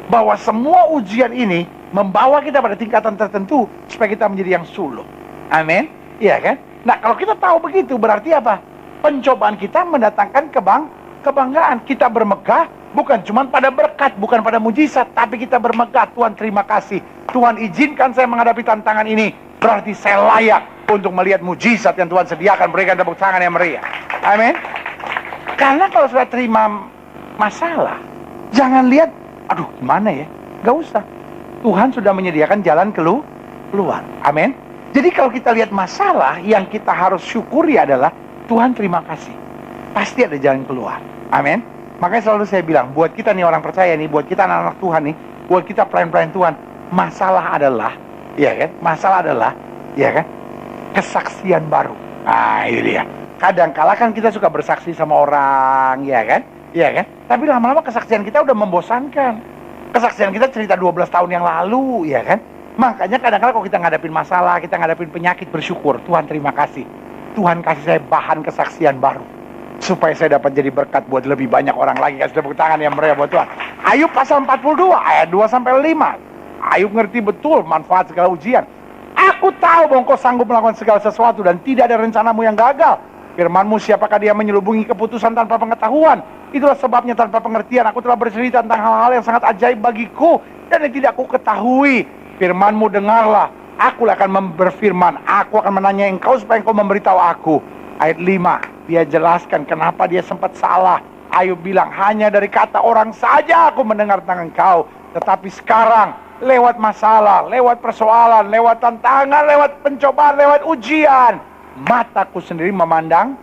bahwa semua ujian ini membawa kita pada tingkatan tertentu supaya kita menjadi yang sulung. Amin. Iya kan? Nah, kalau kita tahu begitu, berarti apa? Pencobaan kita mendatangkan kebanggaan. Kita bermegah bukan cuma pada berkat, bukan pada mujizat, tapi kita bermegah. Tuhan terima kasih. Tuhan izinkan saya menghadapi tantangan ini. Berarti saya layak untuk melihat mujizat yang Tuhan sediakan. Berikan tepuk tangan yang meriah. Amin. Karena kalau sudah terima masalah, jangan lihat, aduh gimana ya? Gak usah. Tuhan sudah menyediakan jalan keluar. Amin. Jadi kalau kita lihat masalah, yang kita harus syukuri adalah Tuhan terima kasih. Pasti ada jalan keluar. Amin. Makanya selalu saya bilang, buat kita nih orang percaya nih, buat kita anak-anak Tuhan nih, buat kita pelayan-pelayan Tuhan. Masalah adalah, ya kan? Masalah adalah, ya kan? Kesaksian baru. Nah, itu dia. Kadang-kala kan kita suka bersaksi sama orang, ya kan? Ya kan? Tapi lama-lama kesaksian kita udah membosankan. Kesaksian kita cerita 12 tahun yang lalu, ya kan? Makanya kadang-kala kalau kita ngadapin masalah, kita ngadapin penyakit, bersyukur. Tuhan terima kasih. Tuhan kasih saya bahan kesaksian baru. Supaya saya dapat jadi berkat buat lebih banyak orang lagi. Kasih tepuk tangan yang meriah buat Tuhan. Ayub pasal 42, ayat 2-5. Ayub ngerti betul manfaat segala ujian. Aku tahu bahwa engkau sanggup melakukan segala sesuatu dan tidak ada rencanamu yang gagal. Firman-Mu, siapakah dia menyelubungi keputusan tanpa pengetahuan? Itulah sebabnya tanpa pengertian aku telah bercerita tentang hal-hal yang sangat ajaib bagiku dan yang tidak aku ketahui. Firman-Mu dengarlah, aku akan berfirman, aku akan menanya engkau supaya engkau memberitahu aku. Ayat 5, dia jelaskan kenapa dia sempat salah. Ayub bilang, hanya dari kata orang saja aku mendengar tentang engkau. Tetapi sekarang, lewat masalah, lewat persoalan, lewat tantangan, lewat pencobaan, lewat ujian, mataku sendiri memandang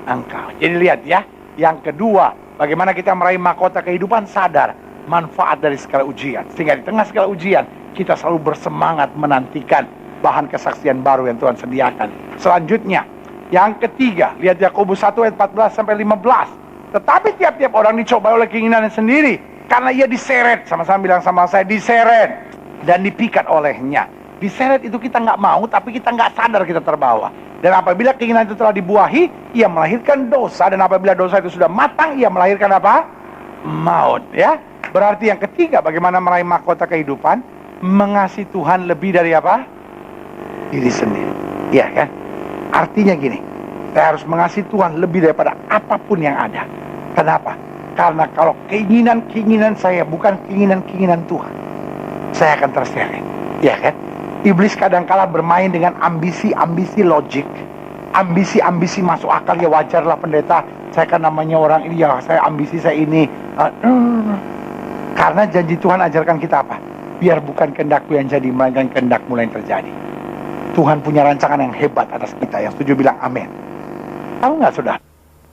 engkau. Jadi lihat ya, yang kedua, bagaimana kita meraih mahkota kehidupan, sadar manfaat dari segala ujian. Sehingga di tengah segala ujian, kita selalu bersemangat menantikan bahan kesaksian baru yang Tuhan sediakan. Selanjutnya, yang ketiga, lihat Yakobus 1 ayat 14-15. Tetapi tiap-tiap orang dicobai oleh keinginannya sendiri, karena ia diseret, sama-sama bilang sama saya, diseret dan dipikat olehnya. Diseret itu kita nggak mau, tapi kita nggak sadar kita terbawa. Dan apabila keinginan itu telah dibuahi, ia melahirkan dosa. Dan apabila dosa itu sudah matang, ia melahirkan apa? Maut. Ya, berarti yang ketiga, bagaimana meraih mahkota kehidupan? Mengasihi Tuhan lebih dari apa? Diri sendiri. Ya kan? Artinya gini, saya harus mengasihi Tuhan lebih daripada apapun yang ada. Kenapa? Karena kalau keinginan-keinginan saya bukan keinginan-keinginan Tuhan, saya akan terseret. Ya kan? Iblis kadangkala bermain dengan ambisi-ambisi logik, ambisi-ambisi masuk akal. Ya wajarlah pendeta, saya kan namanya orang ini, ya saya ambisi saya ini. Karena janji Tuhan ajarkan kita apa? Biar bukan kehendakku yang jadi, melainkan kehendak-Mu yang terjadi. Tuhan punya rancangan yang hebat atas kita. Yang setuju bilang amin. Tahu nggak saudara?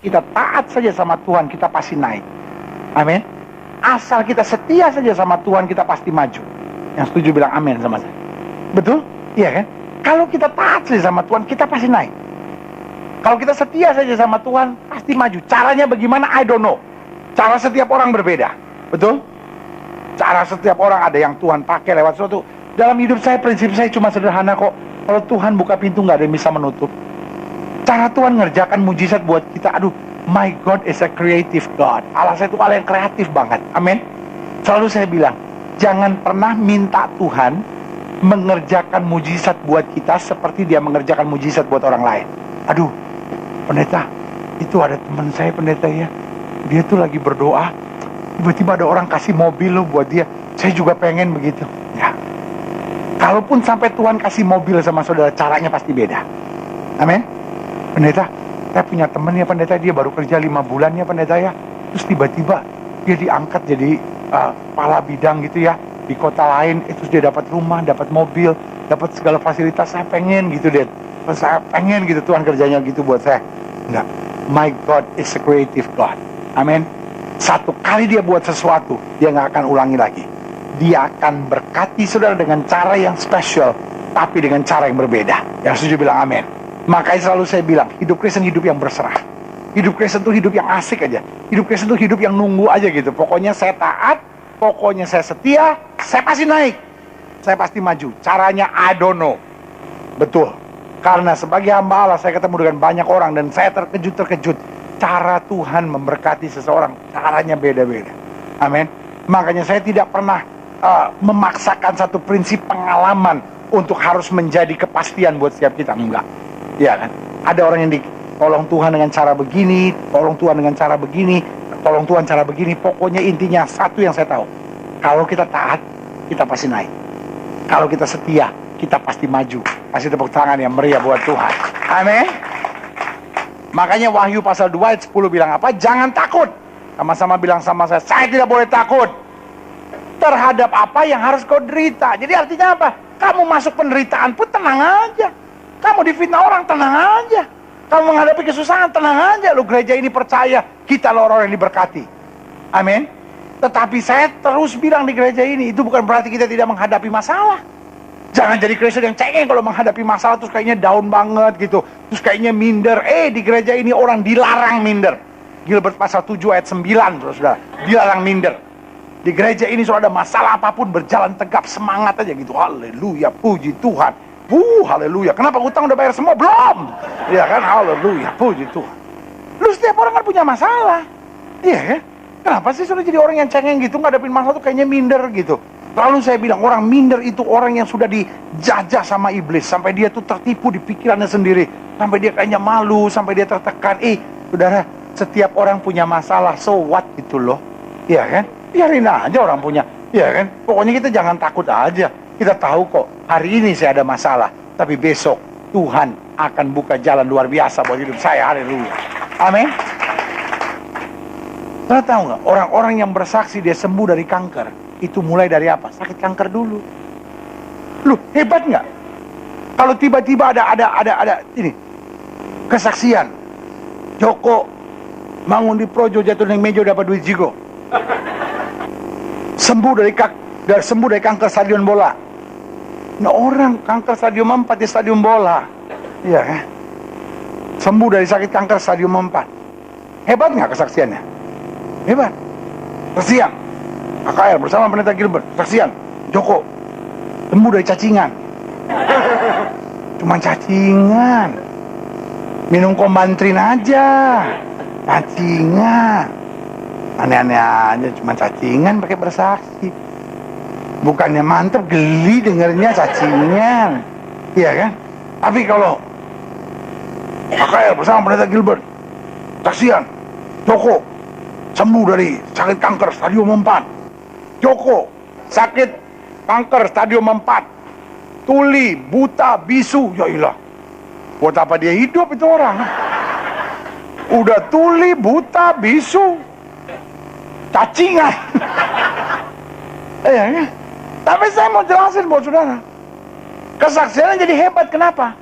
Kita taat saja sama Tuhan, kita pasti naik. Amin. Asal kita setia saja sama Tuhan, kita pasti maju. Yang setuju bilang amin sama saya. Betul? Iya kan? Kalau kita taat saja sama Tuhan, kita pasti naik. Kalau kita setia saja sama Tuhan, pasti maju. Caranya bagaimana? I don't know. Cara setiap orang berbeda. Betul? Cara setiap orang ada yang Tuhan pakai lewat sesuatu. Dalam hidup saya, prinsip saya cuma sederhana kok. Kalau Tuhan buka pintu, nggak ada yang bisa menutup. Cara Tuhan ngerjakan mujizat buat kita, aduh, my God is a creative God. Allah saya itu Allah yang kreatif banget. Amin. Selalu saya bilang, jangan pernah minta Tuhan mengerjakan mujizat buat kita seperti dia mengerjakan mujizat buat orang lain. Aduh, pendeta, itu ada teman saya pendeta ya, dia tuh lagi berdoa, tiba-tiba ada orang kasih mobil loh buat dia. Saya juga pengen begitu. Ya, kalaupun sampai Tuhan kasih mobil sama saudara, caranya pasti beda. Amin. Pendeta, saya punya teman ya pendeta, dia baru kerja 5 bulan ya pendeta ya, terus tiba-tiba dia diangkat jadi kepala bidang gitu ya di kota lain, terus dia dapat rumah, dapat mobil, dapat segala fasilitas. Saya pengen gitu deh, saya pengen gitu Tuhan kerjanya gitu buat saya. Enggak, my God is a creative God. Amin. Satu kali dia buat sesuatu, dia nggak akan ulangi lagi. Dia akan berkati saudara dengan cara yang spesial, tapi dengan cara yang berbeda. Yang setuju bilang amin. Makanya selalu saya bilang, hidup Kristen hidup yang berserah. Hidup Kristen itu hidup yang asik aja. Hidup Kristen itu hidup yang nunggu aja gitu. Pokoknya saya taat, pokoknya saya setia, saya pasti naik, saya pasti maju. Caranya I don't know. Betul. Karena sebagai hamba Allah, saya ketemu dengan banyak orang dan saya terkejut-terkejut. Cara Tuhan memberkati seseorang, caranya beda-beda. Amin. Makanya saya tidak pernah memaksakan satu prinsip pengalaman untuk harus menjadi kepastian buat setiap kita. Enggak. Ya kan? Ada orang yang tolong Tuhan dengan cara begini, tolong Tuhan dengan cara begini, tolong Tuhan cara begini. Pokoknya intinya satu yang saya tahu, kalau kita taat, kita pasti naik. Kalau kita setia, kita pasti maju. Kasih tepuk tangan yang meriah buat Tuhan. Amin. Makanya Wahyu pasal 2 ayat 10 bilang apa? Jangan takut. Sama-sama bilang sama saya tidak boleh takut terhadap apa yang harus kau derita. Jadi artinya apa? Kamu masuk penderitaan pun tenang aja. Kamu difitnah orang, tenang aja. Kamu menghadapi kesusahan, tenang aja. Lu gereja ini percaya, kita loh orang yang diberkati. Amin. Tetapi saya terus bilang di gereja ini, itu bukan berarti kita tidak menghadapi masalah. Jangan jadi Kristen yang cengeng kalau menghadapi masalah terus kayaknya down banget gitu. Terus kayaknya minder. Di gereja ini orang dilarang minder. Gilbert pasal 7 ayat 9, saudara. Dilarang minder. Di gereja ini kalau ada masalah apapun, berjalan tegap, semangat aja gitu. Haleluya, puji Tuhan. Haleluya. Kenapa utang udah bayar semua? Belum. Ya kan, haleluya, puji Tuhan. Lu setiap orang kan punya masalah. Iya kan? Kenapa sih sudah jadi orang yang cengeng gitu, ngadepin masalah tuh kayaknya minder gitu. Lalu saya bilang, orang minder itu orang yang sudah dijajah sama iblis. Sampai dia tuh tertipu di pikirannya sendiri. Sampai dia kayaknya malu, sampai dia tertekan. Saudara, setiap orang punya masalah, so what gitu loh. Iya kan? Biarin aja orang punya. Iya kan? Pokoknya kita jangan takut aja. Kita tahu kok, hari ini saya ada masalah. Tapi besok, Tuhan akan buka jalan luar biasa buat hidup saya. Haleluya. Amin. Saudara tahu nggak? Orang-orang yang bersaksi dia sembuh dari kanker, itu mulai dari apa? Sakit kanker dulu. Loh, hebat nggak? Kalau tiba-tiba ada ini kesaksian, Joko bangun di projo jatuh dari meja dapat duit jigo, sembuh dari kanker stadion bola. Nah, orang kanker stadium 4 di stadium bola, iya kan? Sembuh dari sakit kanker stadium 4. Hebat nggak kesaksiannya? Hebat. Kesaksian AKR bersama pendeta Gilbert, kesaksian Joko sembuh dari cacingan. Cuma cacingan, minum kombantrin aja, cacingan. Aneh-aneh aja, cuma cacingan pakai bersaksi. Bukannya mantep, geli dengernya cacingan. Iya kan? Tapi kalau AKR bersama pendeta Gilbert, saksian Joko sembuh dari sakit kanker stadium 4. Joko sakit kanker stadium 4. Tuli, buta, bisu. Ya ilah, buat apa dia hidup itu orang? Udah tuli, buta, bisu, cacingan. Ya. Tapi saya mau jelasin buat saudara, kesaksiannya jadi hebat. Kenapa?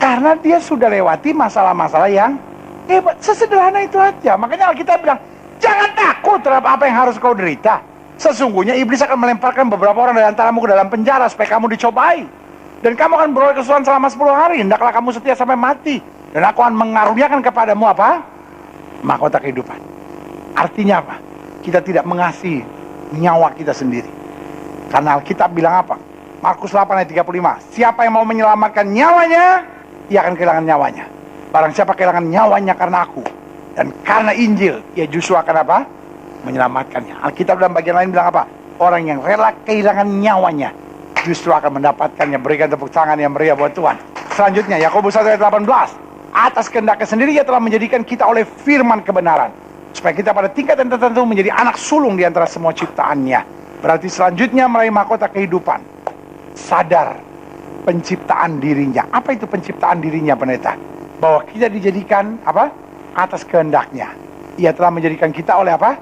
Karena dia sudah lewati masalah-masalah yang hebat. Sesederhana itu aja. Makanya Alkitab bilang, jangan takut terhadap apa yang harus kau derita. Sesungguhnya iblis akan melemparkan beberapa orang dari antaramu ke dalam penjara supaya kamu dicobai. Dan kamu akan beroleh kesusahan selama 10 hari. Hendaklah kamu setia sampai mati. Dan aku akan mengaruniakan kepadamu apa? Mahkota kehidupan. Artinya apa? Kita tidak mengasihi nyawa kita sendiri. Karena Alkitab bilang apa? Markus 8 ayat 35. Siapa yang mau menyelamatkan nyawanya, ia akan kehilangan nyawanya. Barang siapa kehilangan nyawanya karena aku dan karena Injil, ia justru akan apa? Menyelamatkannya. Alkitab dalam bagian lain bilang apa? Orang yang rela kehilangan nyawanya justru akan mendapatkannya. Berikan tepuk tangan yang meriah buat Tuhan. Selanjutnya Yakobus 1 ayat 18. Atas kehendaknya sendiri ia telah menjadikan kita oleh firman kebenaran, supaya kita pada tingkatan tertentu menjadi anak sulung di antara semua ciptaannya. Berarti selanjutnya meraih mahkota kehidupan, sadar penciptaan dirinya. Apa itu penciptaan dirinya, pendeta? Bahwa kita dijadikan apa? Atas kehendaknya. Ia telah menjadikan kita oleh apa?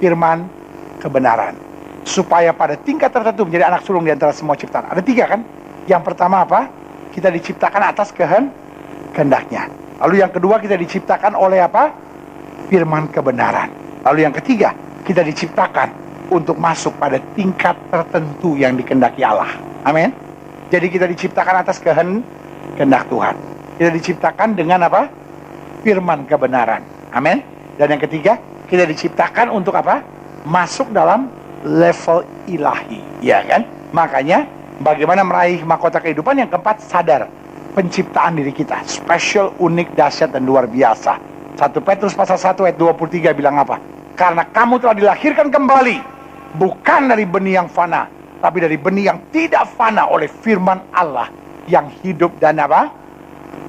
Firman kebenaran, supaya pada tingkat tertentu menjadi anak sulung di antara semua ciptaan. Ada 3 kan? Yang pertama apa? Kita diciptakan atas kehendaknya. Lalu yang kedua, kita diciptakan oleh apa? Firman kebenaran. Lalu yang ketiga, kita diciptakan untuk masuk pada tingkat tertentu yang dikehendaki Allah. Amin. Jadi kita diciptakan atas kehendak Tuhan. Kita diciptakan dengan apa? Firman kebenaran. Amin. Dan yang ketiga, kita diciptakan untuk apa? Masuk dalam level ilahi. Ya kan? Makanya bagaimana meraih mahkota kehidupan? Yang keempat, sadar penciptaan diri kita spesial, unik, dahsyat, dan luar biasa. 1 Petrus pasal 1 ayat 23 bilang apa? Karena kamu telah dilahirkan kembali, bukan dari benih yang fana, tapi dari benih yang tidak fana oleh firman Allah yang hidup dan apa?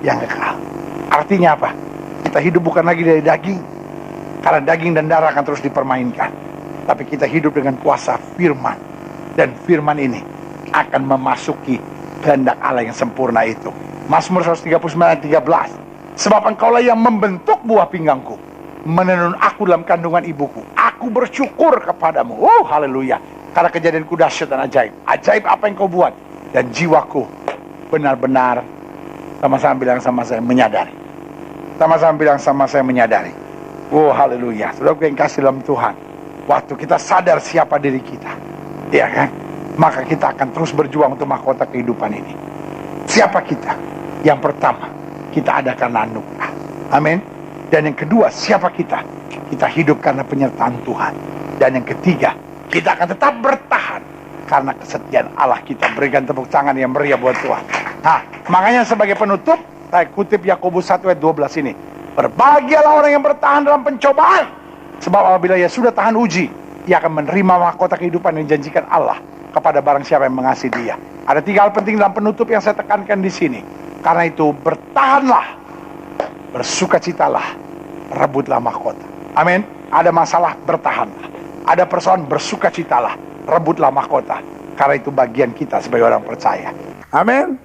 Yang kekal. Artinya apa? Kita hidup bukan lagi dari daging, karena daging dan darah akan terus dipermainkan. Tapi kita hidup dengan kuasa firman. Dan firman ini akan memasuki kehendak Allah yang sempurna itu. Mazmur 139 ayat 13. Sebab engkaulah yang membentuk buah pinggangku, menenun aku dalam kandungan ibuku. Aku bersyukur kepadamu. Haleluya. Karena kejadianku dahsyat dan ajaib. Ajaib apa yang kau buat. Dan jiwaku benar-benar, sama-sama bilang sama saya, menyadari. Sama-sama bilang sama saya, menyadari. Haleluya. Saudara yang kasih dalam Tuhan, Waktu kita sadar siapa diri kita, ya kan? Maka kita akan terus berjuang untuk mahkota kehidupan ini. Siapa kita? Yang pertama, kita ada karena anugerah. Amin. Dan yang kedua, siapa kita? Kita hidup karena penyertaan Tuhan. Dan yang ketiga, kita akan tetap bertahan karena kesetiaan Allah kita. Berikan tepuk tangan yang meriah buat Tuhan. Nah, makanya sebagai penutup, saya kutip Yakobus 1 ayat 12 ini. Berbahagialah orang yang bertahan dalam pencobaan. Sebab apabila ia sudah tahan uji, ia akan menerima mahkota kehidupan yang dijanjikan Allah kepada barang siapa yang mengasihi dia. Ada 3 hal penting dalam penutup yang saya tekankan di sini. Karena itu bertahanlah, bersukacitalah, rebutlah mahkota. Amin. Ada masalah, bertahanlah. Ada persoalan, bersukacitalah, rebutlah mahkota. Karena itu bagian kita sebagai orang percaya. Amin.